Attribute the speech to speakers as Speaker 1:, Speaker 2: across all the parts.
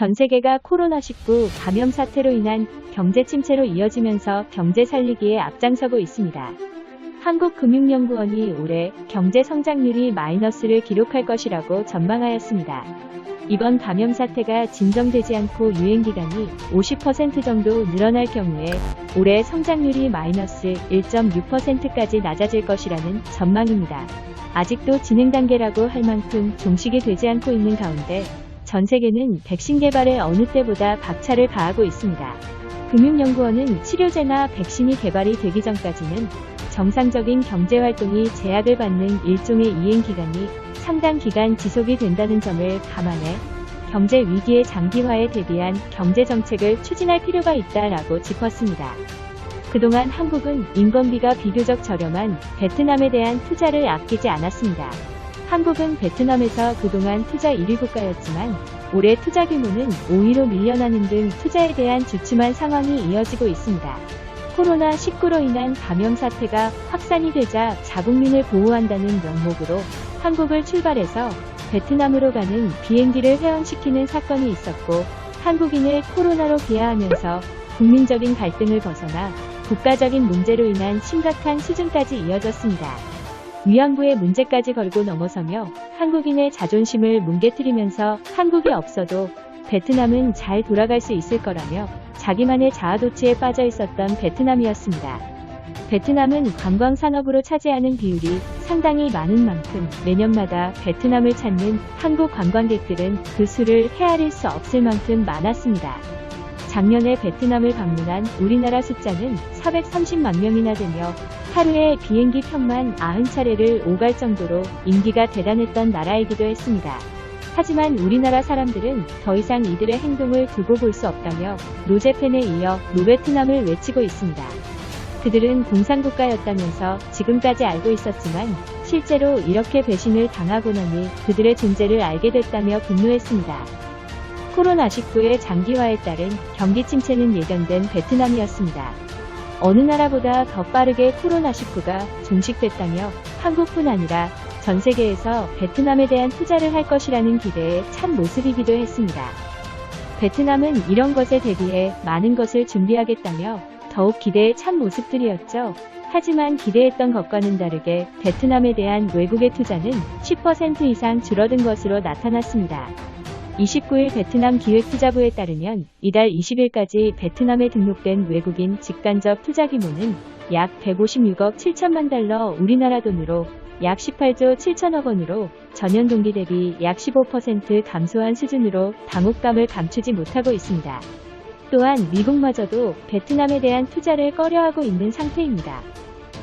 Speaker 1: 전 세계가 코로나19 감염 사태로 인한 경제 침체로 이어지면서 경제 살리기에 앞장서고 있습니다. 한국금융연구원이 올해 경제 성장률이 마이너스를 기록할 것이라고 전망하였습니다. 이번 감염 사태가 진정되지 않고 유행 기간이 50% 정도 늘어날 경우에 올해 성장률이 마이너스 1.6%까지 낮아질 것이라는 전망입니다. 아직도 진행 단계라고 할 만큼 종식이 되지 않고 있는 가운데 전 세계는 백신 개발에 어느 때보다 박차를 가하고 있습니다. 금융연구원은 치료제나 백신이 개발이 되기 전까지는 정상적인 경제활동이 제약을 받는 일종의 이행기간이 상당 기간 지속이 된다는 점을 감안해 경제 위기의 장기화에 대비한 경제정책을 추진할 필요가 있다라고 짚었습니다. 그동안 한국은 인건비가 비교적 저렴한 베트남에 대한 투자를 아끼지 않았습니다. 한국은 베트남에서 그동안 투자 1위 국가였지만 올해 투자 규모는 5위로 밀려나는 등 투자에 대한 주춤한 상황이 이어지고 있습니다. 코로나19로 인한 감염 사태가 확산이 되자 자국민을 보호한다는 명목으로 한국을 출발해서 베트남으로 가는 비행기를 회항시키는 사건이 있었고 한국인을 코로나로 비하하면서 국민적인 갈등을 벗어나 국가적인 문제로 인한 심각한 수준까지 이어졌습니다. 위안부의 문제까지 걸고 넘어서며 한국인의 자존심을 뭉개뜨리면서 한국이 없어도 베트남은 잘 돌아갈 수 있을 거라며 자기만의 자아도취에 빠져 있었던 베트남이었습니다. 베트남은 관광 산업으로 차지하는 비율이 상당히 많은 만큼 매년마다 베트남을 찾는 한국 관광객들은 그 수를 헤아릴 수 없을 만큼 많았습니다. 작년에 베트남을 방문한 우리나라 숫자는 430만 명이나 되며 하루에 비행기 편만 90차례를 오갈 정도로 인기가 대단했던 나라이기도 했습니다. 하지만 우리나라 사람들은 더 이상 이들의 행동을 두고 볼 수 없다며 노제팬에 이어 노베트남을 외치고 있습니다. 그들은 공산국가였다면서 지금까지 알고 있었지만 실제로 이렇게 배신을 당하고 나니 그들의 존재를 알게 됐다며 분노했습니다. 코로나19의 장기화에 따른 경기 침체는 예견된 베트남이었습니다. 어느 나라보다 더 빠르게 코로나19가 종식됐다며 한국뿐 아니라 전 세계에서 베트남에 대한 투자를 할 것이라는 기대에 찬 모습이기도 했습니다. 베트남은 이런 것에 대비해 많은 것을 준비하겠다며 더욱 기대에 찬 모습들이었죠. 하지만 기대했던 것과는 다르게 베트남에 대한 외국의 투자는 10% 이상 줄어든 것으로 나타났습니다. 29일 베트남 기획투자부에 따르면 이달 20일까지 베트남에 등록된 외국인 직간접 투자 규모는 약 156억 7천만 달러 우리나라 돈으로 약 18조 7천억 원으로 전년 동기 대비 약 15% 감소한 수준으로 당혹감을 감추지 못하고 있습니다. 또한 미국마저도 베트남에 대한 투자를 꺼려하고 있는 상태입니다.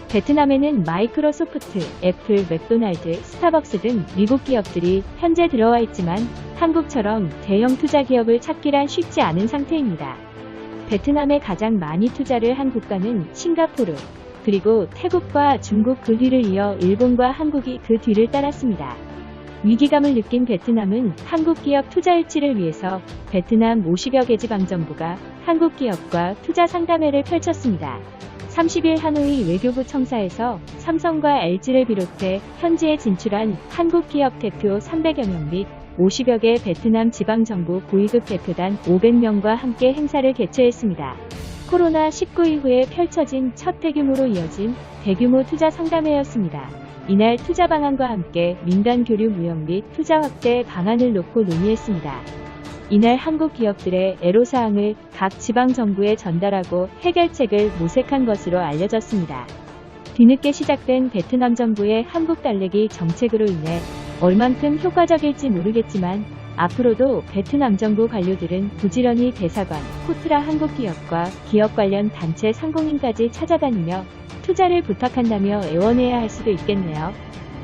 Speaker 1: 베트남에는 마이크로소프트, 애플, 맥도날드, 스타벅스 등 미국 기업들이 현재 들어와 있지만 한국처럼 대형 투자 기업을 찾기란 쉽지 않은 상태입니다. 베트남에 가장 많이 투자를 한 국가는 싱가포르, 그리고 태국과 중국 그 뒤를 이어 일본과 한국이 그 뒤를 따랐습니다. 위기감을 느낀 베트남은 한국 기업 투자 유치를 위해서 베트남 50여 개 지방정부가 한국 기업과 투자 상담회를 펼쳤습니다. 30일 하노이 외교부 청사에서 삼성과 LG를 비롯해 현지에 진출한 한국 기업 대표 300여 명 및 50여 개 베트남 지방정부 고위급 대표단 500명과 함께 행사를 개최했습니다. 코로나19 이후에 펼쳐진 첫 대규모로 이어진 대규모 투자 상담회였습니다. 이날 투자 방안과 함께 민간 교류 무역 및 투자 확대 방안을 놓고 논의했습니다. 이날 한국 기업들의 애로사항을 각 지방정부에 전달하고 해결책을 모색한 것으로 알려졌습니다. 뒤늦게 시작된 베트남 정부의 한국 달래기 정책으로 인해 얼만큼 효과적일지 모르겠지만 앞으로도 베트남 정부 관료들은 부지런히 대사관, 코트라 한국 기업과 기업 관련 단체 상공인까지 찾아다니며 투자를 부탁한다며 애원해야 할 수도 있겠네요.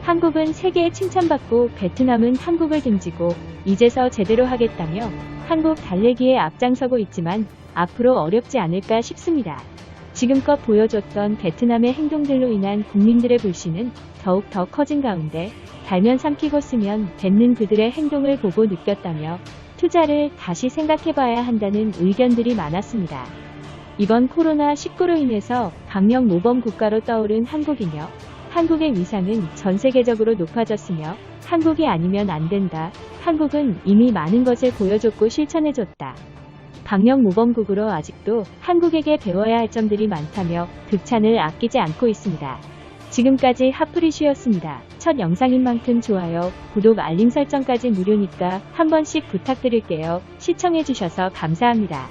Speaker 1: 한국은 세계에 칭찬받고 베트남은 한국을 등지고 이제서 제대로 하겠다며 한국 달래기에 앞장서고 있지만 앞으로 어렵지 않을까 싶습니다. 지금껏 보여줬던 베트남의 행동들로 인한 국민들의 불신은 더욱 더 커진 가운데 달면 삼키고 쓰면 뱉는 그들의 행동을 보고 느꼈다며 투자를 다시 생각해봐야 한다는 의견들이 많았습니다. 이번 코로나19로 인해서 방역 모범 국가로 떠오른 한국이며 한국의 위상은 전 세계적으로 높아졌으며 한국이 아니면 안 된다. 한국은 이미 많은 것을 보여줬고 실천해줬다. 방역 모범국으로 아직도 한국에게 배워야 할 점들이 많다며 극찬을 아끼지 않고 있습니다. 지금까지 핫프리슈였습니다. 첫 영상인 만큼 좋아요, 구독, 알림 설정까지 무료니까 한 번씩 부탁드릴게요. 시청해주셔서 감사합니다.